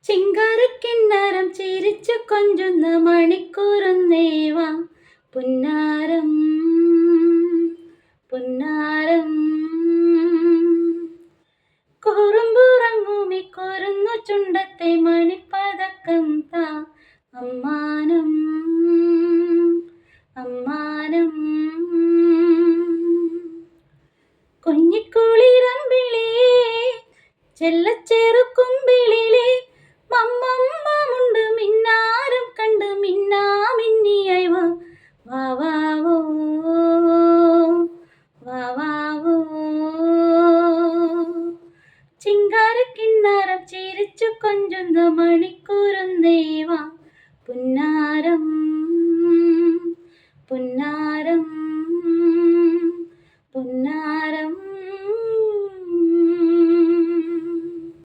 ചിങ്കാരക്കിന്നാരം ചിരിച്ചു കൊഞ്ചുന്ന മണിക്കൂറുന്നേവാ പുന്നാരം പുന്നാരം കുറുമ്പുറങ്ങുമി കുരുന്നു ചുണ്ടത്തെ മണിപ്പതക്കം താ അമ്മാനം അമ്മാനം കുഞ്ഞിക്കുളിരമ്പിളിയേ ചെല്ലച്ചെറുക്കുമ്പിളിലേ മമ്മമ്മമുണ്ട് മിന്നാരം കണ്ട് മിന്നാമിന്നിയായി വാവാവോ വാവാവോ ചിങ്കാരക്കിന്നാരം ചിരിച്ചു കൊഞ്ചുന്ന മണിക്കൂറുന്നേവാ പുന്നാരം പുന്നാരം പുന്നാരം